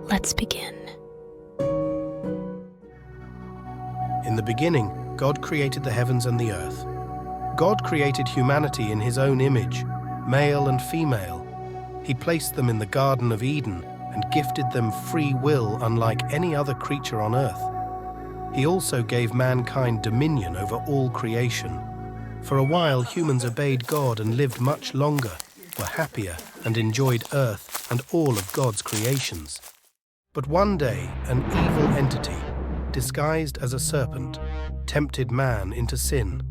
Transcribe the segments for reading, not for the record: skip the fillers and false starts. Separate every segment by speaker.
Speaker 1: Let's begin.
Speaker 2: In the beginning, God created the heavens and the earth. God created humanity in his own image, male and female. He placed them in the Garden of Eden and gifted them free will unlike any other creature on earth. He also gave mankind dominion over all creation. For a while, humans obeyed God and lived much longer, were happier, and enjoyed earth and all of God's creations. But one day, an evil entity, disguised as a serpent, tempted man into sin.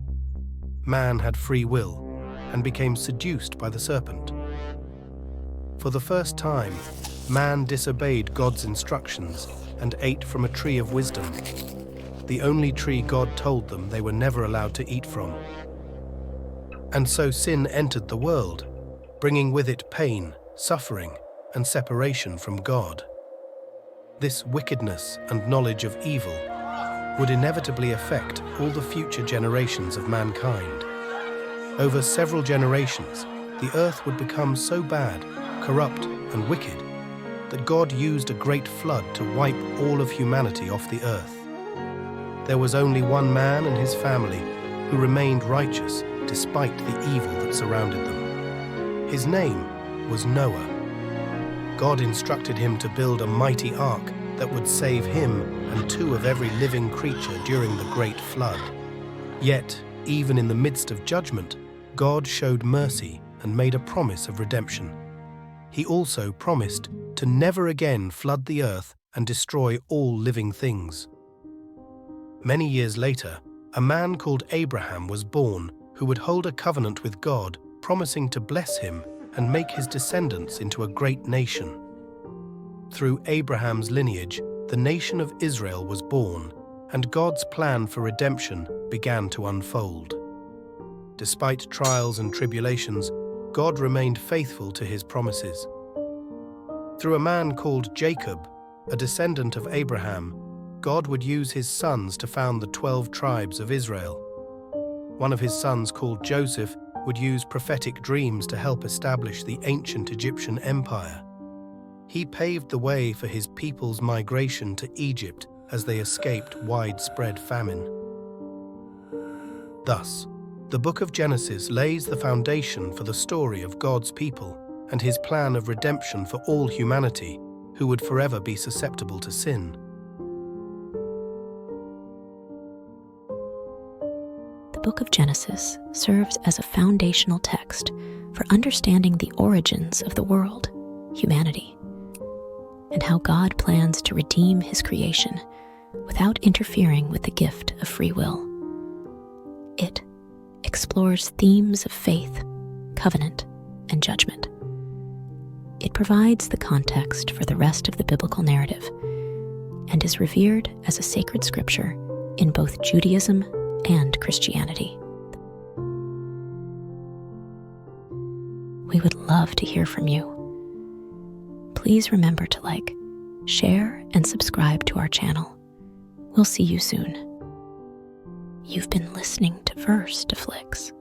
Speaker 2: Man had free will and became seduced by the serpent. For the first time, man disobeyed God's instructions and ate from a tree of wisdom, the only tree God told them they were never allowed to eat from. And so sin entered the world, bringing with it pain, suffering, and separation from God. This wickedness and knowledge of evil would inevitably affect all the future generations of mankind. Over several generations, the earth would become so bad, corrupt, and wicked that God used a great flood to wipe all of humanity off the earth. There was only one man and his family who remained righteous despite the evil that surrounded them. His name was Noah. God instructed him to build a mighty ark that would save him and 2 of every living creature during the great flood. Yet, even in the midst of judgment, God showed mercy and made a promise of redemption. He also promised to never again flood the earth and destroy all living things. Many years later, a man called Abraham was born who would hold a covenant with God, promising to bless him and make his descendants into a great nation. Through Abraham's lineage, the nation of Israel was born, and God's plan for redemption began to unfold. Despite trials and tribulations, God remained faithful to his promises. Through a man called Jacob, a descendant of Abraham, God would use his sons to found the 12 tribes of Israel. One of his sons, called Joseph, would use prophetic dreams to help establish the ancient Egyptian empire. He paved the way for his people's migration to Egypt as they escaped widespread famine. Thus, the book of Genesis lays the foundation for the story of God's people and his plan of redemption for all humanity who would forever be susceptible to sin.
Speaker 1: The book of Genesis serves as a foundational text for understanding the origins of the world, humanity, and how God plans to redeem his creation without interfering with the gift of free will. It explores themes of faith, covenant, and judgment. It provides the context for the rest of the biblical narrative and is revered as a sacred scripture in both Judaism and Christianity. We would love to hear from you. Please remember to like, share, and subscribe to our channel. We'll see you soon. You've been listening to Verse to Flicks.